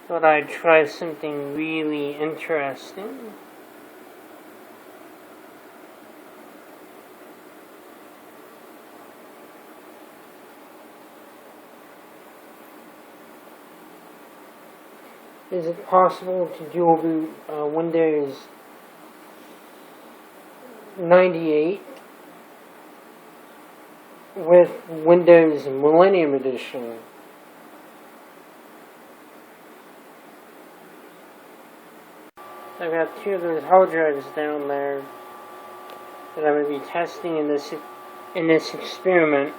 Thought I'd try something really interesting. Is it possible to dual boot Windows 98 with Windows Millennium Edition? I've got 2 of those hard drives down there that I'm going to be testing in this experiment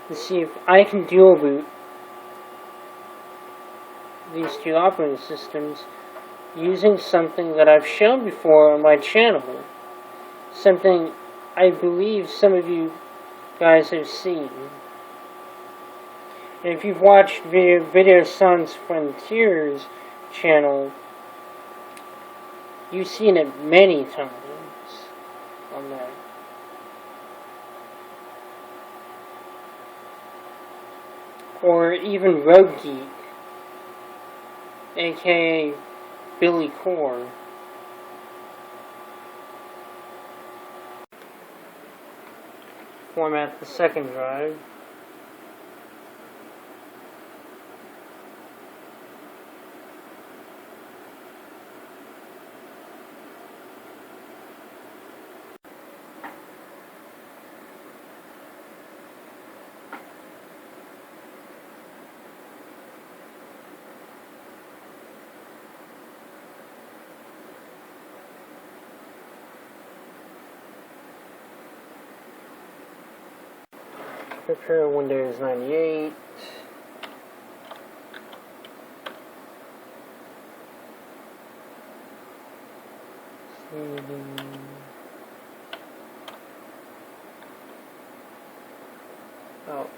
to see if I can dual boot these 2 operating systems using something that I've shown before on my channel. Something I believe some of you guys have seen. And if you've watched Video Sans Frontiers channel, you've seen it many times on there. Or even Rogue Geek, aka Billy Core. Format the second drive. Prepare Windows 98. Oh.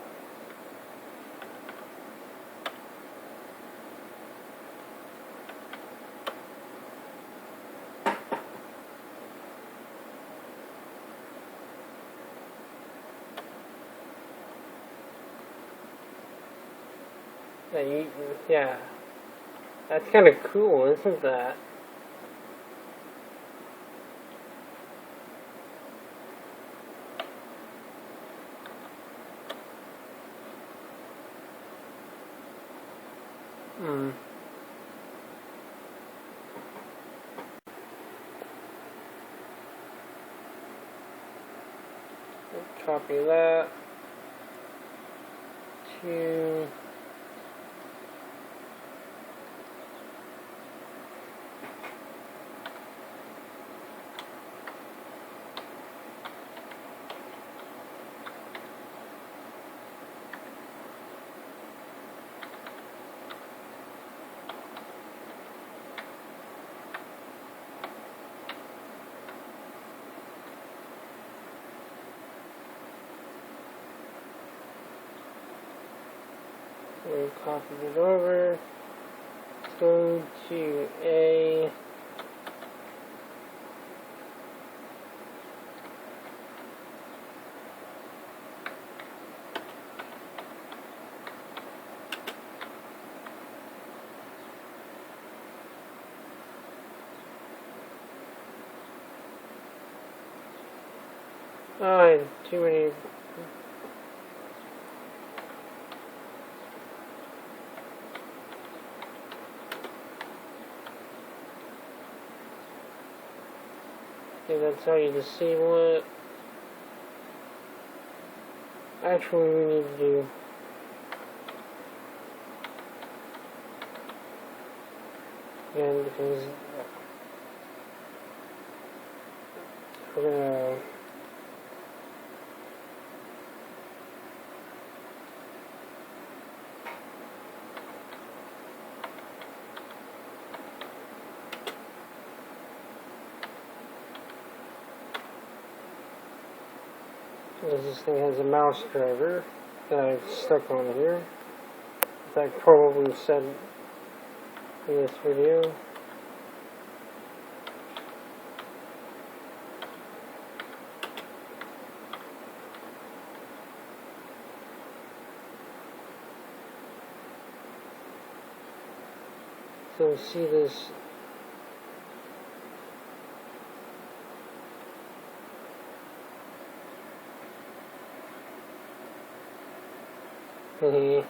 Yeah, that's kind of cool, isn't that? Copy that to we'll copy it over, go to a too many. Okay, that's how you disable it. Actually, we need to do again because we're gonna this thing has a mouse driver that I've stuck on here, as I probably said in this video. So see this. Yeah,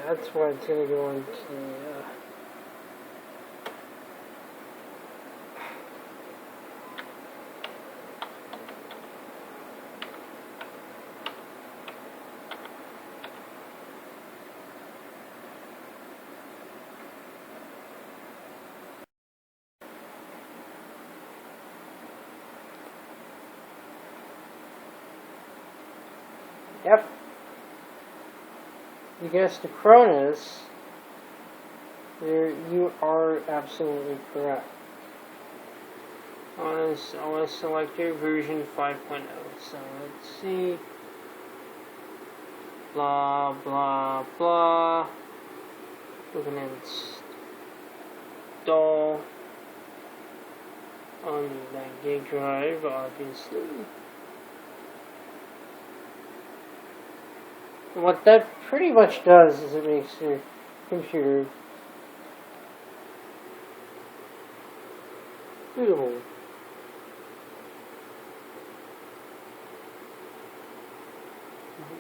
that's why it's gonna go into Yep. You guessed Acronis. You are absolutely correct. On Selector version 5.0. So let's see. Blah blah blah. We're gonna install on that gig drive, obviously. What that pretty much does is it makes your computer bootable.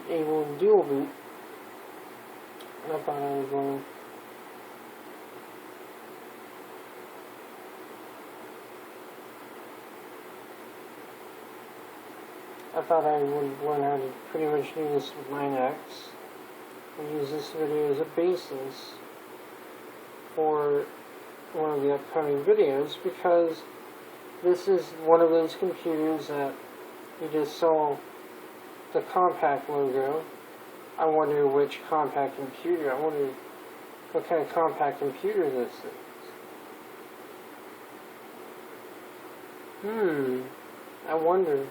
Able to dual boot. I thought I was going. I thought I would learn how to pretty much do this with Linux and use this video as a basis for one of the upcoming videos, because this is one of those computers that you just saw the compact logo. I wonder which compact computer, I wonder what kind of compact computer this is. I wonder.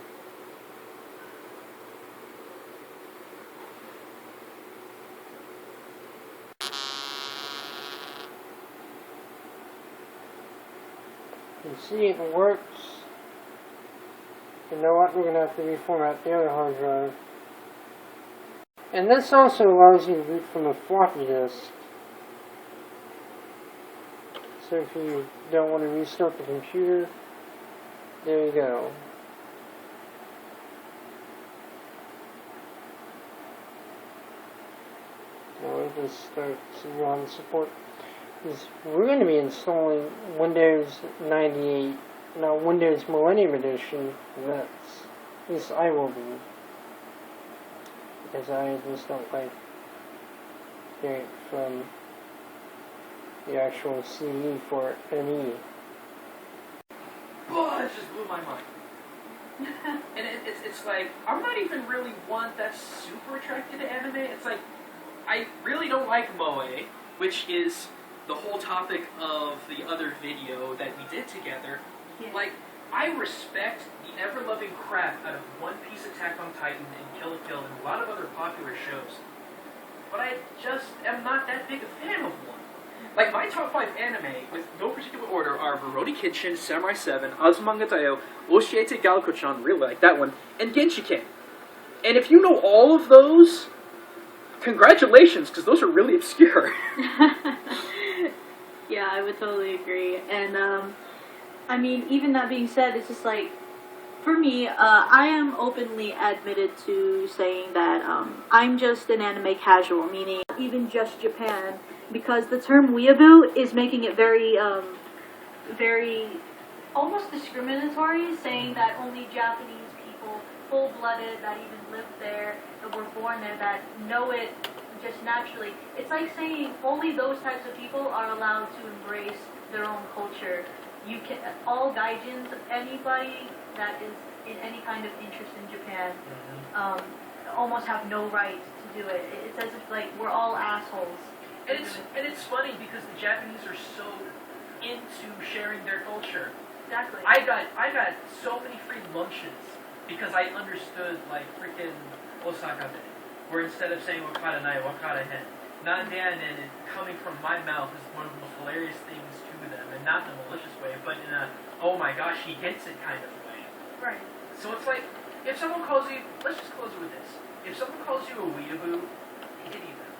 You see it works. You know what? We're going to have to reformat the other hard drive. And this also allows you to boot from a floppy disk. So if you don't want to restart the computer, there you go. Now let me start so you have the support. We're going to be installing Windows 98, now Windows Millennium Edition. At least I will be, because I just don't like hearing it from the actual CD for ME. Oh, it just blew my mind. And it's like, I'm not even really one that's super attracted to anime. It's like, I really don't like moe, which is the whole topic of the other video that we did together. Yeah. Like, I respect the ever-loving crap out of One Piece, Attack on Titan, and Kill la Kill, and a lot of other popular shows. But I just am not that big a fan of one. Like, my top 5 anime, with no particular order, are Rurouni Kenshin, Samurai 7, Azumanga Daioh, Oshiete Galako-chan, really like that one, and Genshiken. And if you know all of those, congratulations, because those are really obscure. Yeah, I would totally agree. And, I mean, even that being said, it's just like, for me, I am openly admitted to saying that I'm just an anime casual, meaning even just Japan, because the term weeaboo is making it very, very almost discriminatory, saying that only Japanese people, full-blooded, that even live there, that were born there, that know it just naturally. It's like saying only those types of people are allowed to embrace their own culture. You can, all gaijins, anybody that is in any kind of interest in Japan, almost have no right to do it. It's as if like we're all assholes. And it's funny because the Japanese are so into sharing their culture. Exactly. I got so many free lunches because I understood like freaking Osaka Day, where instead of saying Wakara Nai, Wakara Hen. not Dan, and it coming from my mouth is one of the most hilarious things to them, and not in a malicious way, but in a, oh my gosh, he gets it kind of way. Right. So it's like, if someone calls you, let's just close it with this. If someone calls you a weeaboo, pity them.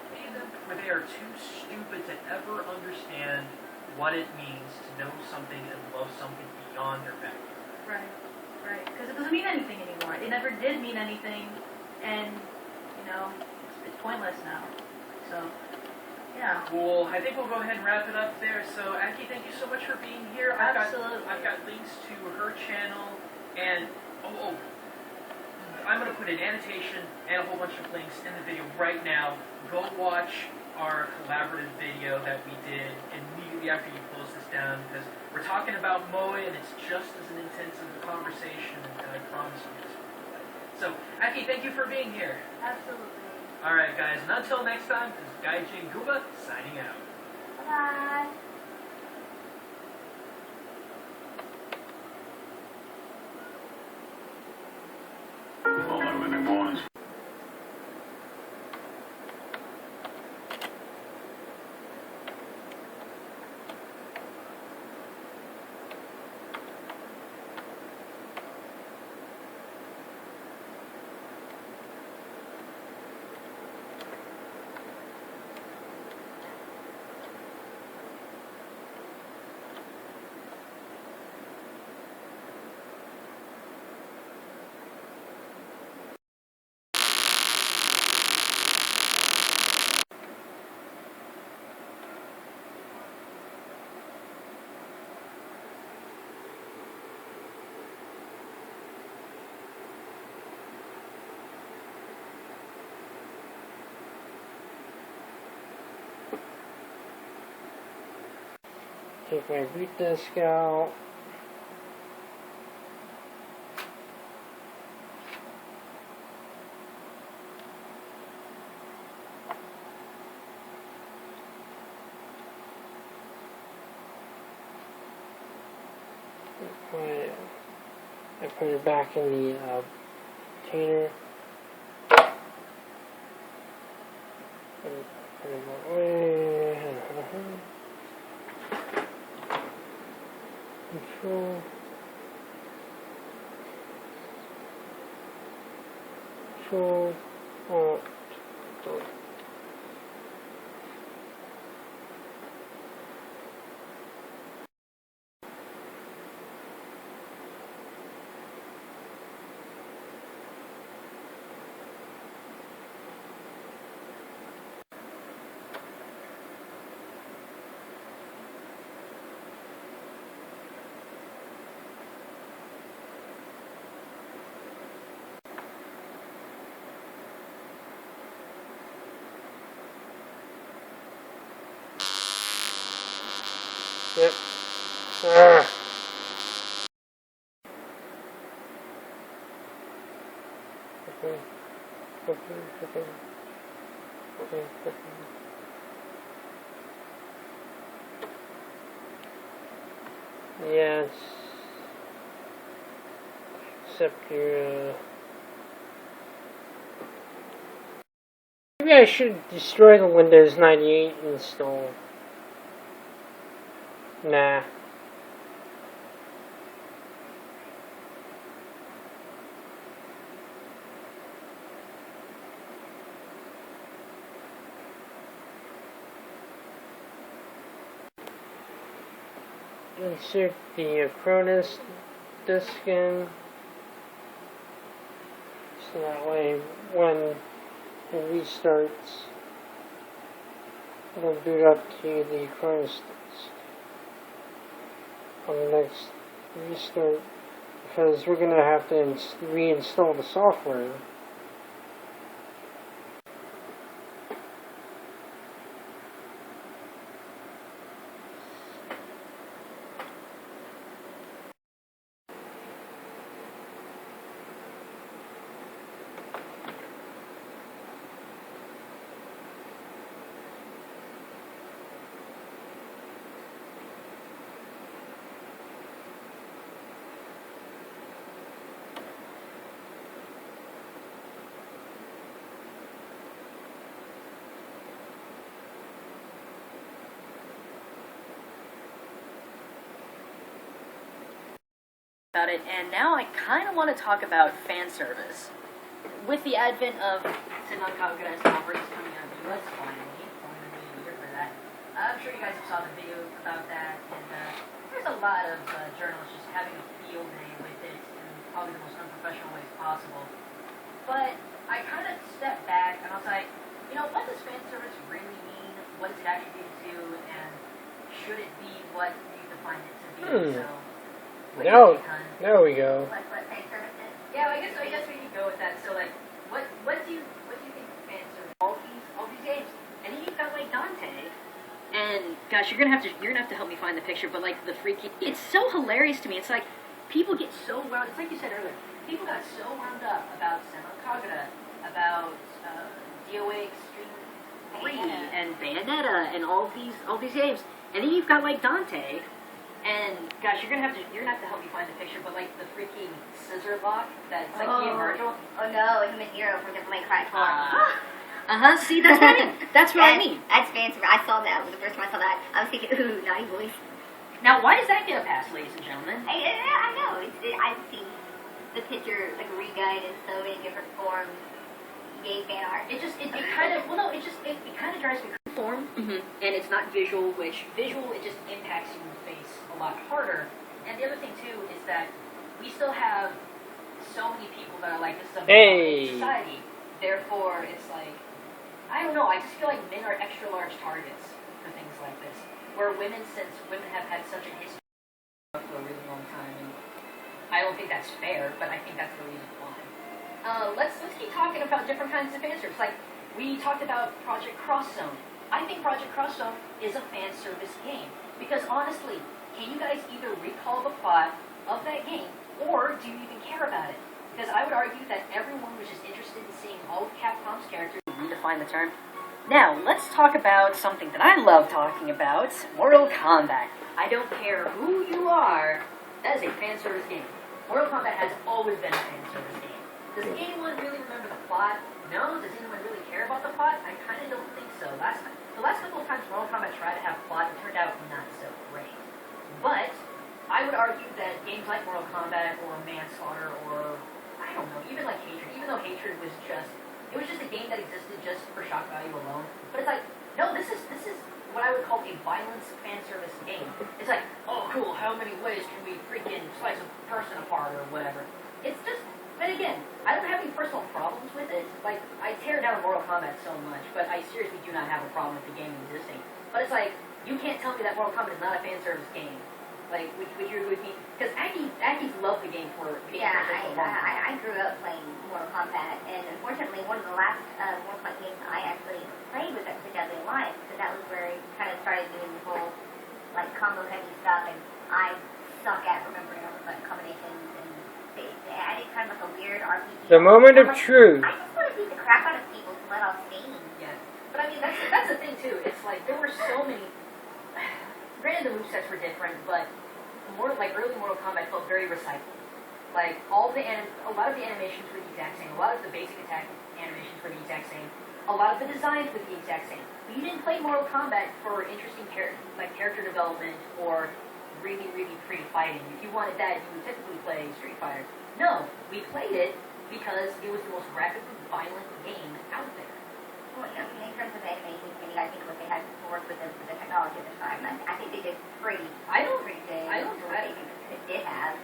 Pity them, for they are too stupid to ever understand what it means to know something and love something beyond their backyard. Right. Right. Because it doesn't mean anything anymore. It never did mean anything, and, you know, it's pointless now. So, yeah. Cool. I think we'll go ahead and wrap it up there. So, Aki, thank you so much for being here. Absolutely. I've got links to her channel, and, I'm going to put an annotation and a whole bunch of links in the video right now. Go watch our collaborative video that we did immediately after you close this down, because we're talking about Moe, and it's just as an intensive a conversation, and I promise you this will be like. So, Aki, thank you for being here. Absolutely. Alright, guys, and until next time, this is Gaijin Guba signing out. Bye-bye. Take my boot disc out. I put it back in the container. Put it away. Control. Alt. Delete. Yep. Yes. Except your, maybe I should destroy the Windows 98 install. Nah. Insert the Acronis disk in, so that way when it restarts, it'll boot up to the Acronis disk on the next restart, because we're going to have to reinstall the software. about it, and now I kind of want to talk about fan service. With the advent of Selector versus coming out of the US finally here for that. I'm sure you guys have saw the video about that, and there's a lot of journalists just having a field day with it in probably the most unprofessional ways possible. But I kind of stepped back and I was like, you know, what does fan service really mean? What does it actually do, and should it be what you define it to be? So. There we go. What fan service is? Yeah, I guess we can go with that. So like, what do you think of fan service? All these games, and then you've got like Dante, and gosh, you're gonna have to help me find the picture. But like the freaking, it's so hilarious to me. It's like people get so wound. It's like you said earlier. People got so wound up about Selector, about DOA Extreme 3 and Bayonetta and all these games, and then you've got like Dante. And gosh, you're gonna have to help me find the picture, but like the freaking scissor lock that's like the Virgil. Oh no, him and Hero from Devil May Cry 4. See, that's what I mean. That's what I mean. That's fancy. I saw that. The first time I saw that, I was thinking, ooh, naughty boys. Now, why does that get a pass, ladies and gentlemen? I know. I've seen the picture, like redone in so many different forms. Gay fan art. It kind of drives me form, and it's not visual, which it just impacts you in the face a lot harder. And the other thing too is that we still have so many people that are like this is a society. Therefore, it's like I don't know. I just feel like men are extra large targets for things like this. Where since women have had such a history for a really long time, and I don't think that's fair, but I think that's the reason why. Let's keep talking about different kinds of fan service. Like we talked about Project Cross Zone. I think Project Cross Zone is a fan service game because honestly, can you guys either recall the plot of that game or do you even care about it? Because I would argue that everyone was just interested in seeing all of Capcom's characters. Redefine the term. Now, let's talk about something that I love talking about, Mortal Kombat. I don't care who you are, that is a fan service game. Mortal Kombat has always been a fan service game. Does anyone really remember the plot? No? Does anyone really care about the plot? I kind of don't think so. The last couple of times Mortal Kombat tried to have plot, it turned out not so great. But I would argue that games like Mortal Kombat or Manslaughter or, I don't know, even like Hatred, even though Hatred was just a game that existed just for shock value alone. But it's like, no, this is what I would call a violence fan service game. It's like, oh cool, how many ways can we freaking slice a person apart or whatever? It's just, but again, I don't have any personal problems with it. Like, I tear down Mortal Kombat so much, but I seriously do not have a problem with the game existing. But it's like, you can't tell me that Mortal Kombat is not a fan service game. Like, would you agree with me? Because Aki's loved the game for being I grew up playing Mortal Kombat, and unfortunately, one of the last Mortal Kombat games I actually played was actually Deadly Alliance, because that was where he kind of started doing the whole, like, combo heavy stuff, and I suck at remembering all the button combinations, and they added kind of like a weird RPG. The moment of truth. I just want to beat the crap out of people to let off steam. Yeah. But I mean, that's the thing, too. It's like, there were so many... Granted, the movesets were different, but early Mortal Kombat felt very recycled. Like, a lot of the animations were the exact same. A lot of the basic attack animations were the exact same. A lot of the designs were the exact same. But you didn't play Mortal Kombat for interesting character development or really, really pretty fighting. If you wanted that, you would typically play Street Fighter. No, we played it because it was the most rapidly violent game out there. Well, in terms of animation, I think what they had to work with the technology at the time, I think they did pretty. I don't what they did have.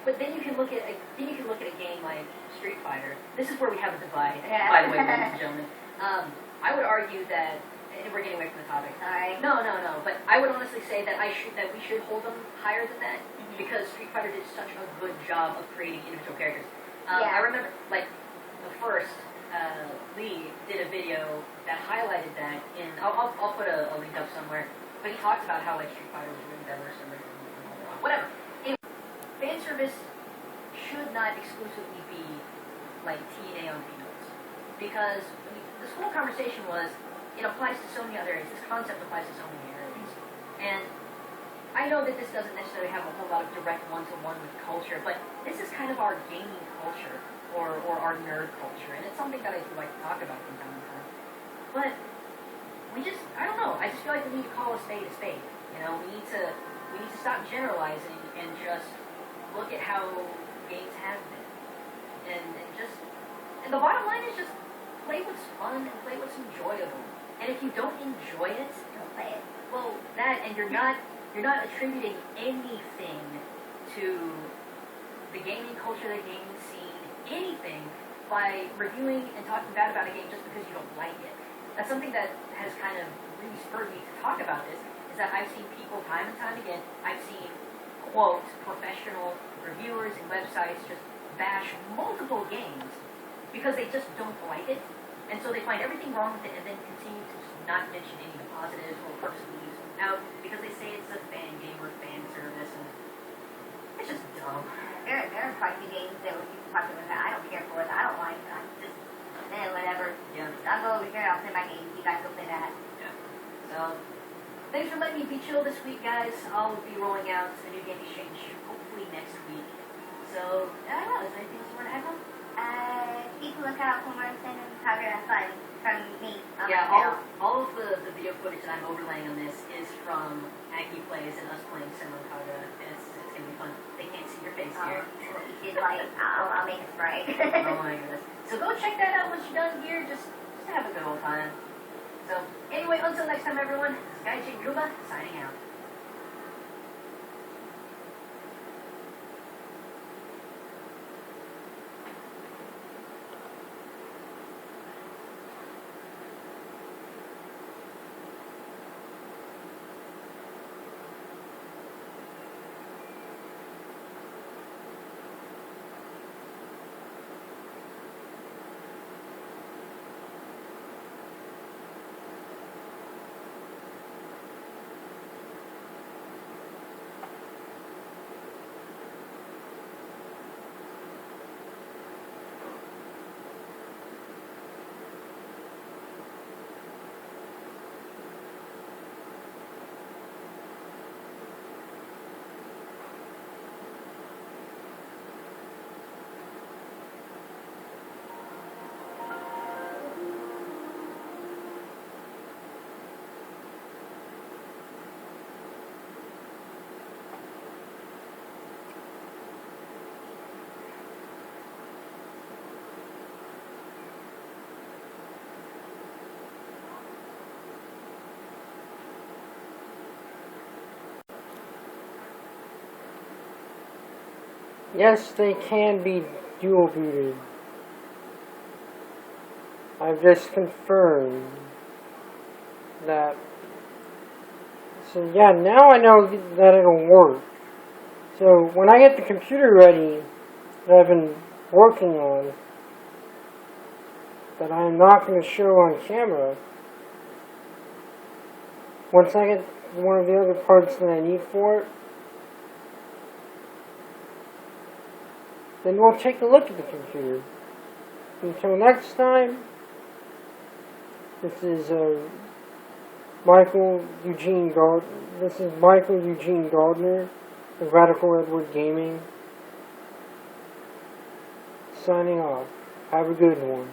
But then you can look at a game like Street Fighter. This is where we have a divide. By the way, ladies and gentlemen, I would argue that we're getting away from the topic. Alright. No. But I would honestly say that we should hold them higher than that because Street Fighter did such a good job of creating individual characters. I remember like the first. Lee did a video that highlighted that in, I'll put a link up somewhere, but he talks about how like Street Fighter was really diverse and whatever. Anyway, fan service should not exclusively be like TNA on peanuts, because this whole conversation was, it applies to so many other areas, this concept applies to so many areas, and I know that this doesn't necessarily have a whole lot of direct one-to-one with culture, but this is kind of our gaming culture. Or our nerd culture, and it's something that I do like to talk about from time to time. But I don't know. I just feel like we need to call a spade a spade. You know, we need to stop generalizing and just look at how games have been. And the bottom line is just play what's fun and play what's enjoyable. And if you don't enjoy it, Don't play it. well, that, and you're not attributing anything to the gaming culture, the gaming scene, anything by reviewing and talking bad about a game just because you don't like it. That's something that has kind of really spurred me to talk about this, is that I've seen people time and time again, I've seen, quote, professional reviewers and websites just bash multiple games because they just don't like it, and so they find everything wrong with it and then continue to just not mention any of the positives or purposely use them out because they say it's a fan game or fan service, and it's just dumb. There are quite a few games that were super popular that I don't care for, that I don't like. I just, whatever. Yeah. I'll go over here, I'll play my game, you guys go play that. Yeah. So, thanks for letting me be chill this week, guys. I'll be rolling out a new game exchange hopefully next week. So, I don't know, is there anything else you want to add on? Keep a lookout for more Sin and Tiger and Fun from me on my Yeah, channel. all of the video footage that I'm overlaying on this is from Aggie Plays and us playing Senran Kaga, and it's going to be fun. They can't see your face here. You should like, I'll make a spray. Oh my goodness. So go check that out once you're done here, just to have a good old time. So, anyway, until next time, everyone, this is Guy J. Gruba, signing out. Yes, they can be dual booted. I've just confirmed that. So yeah, now I know that it'll work. So when I get the computer ready that I've been working on, that I'm not going to show on camera, once I get one of the other parts that I need for it, then we'll take a look at the computer. Until next time, this is Michael Eugene Gardner of Radical Edward Gaming, signing off. Have a good one.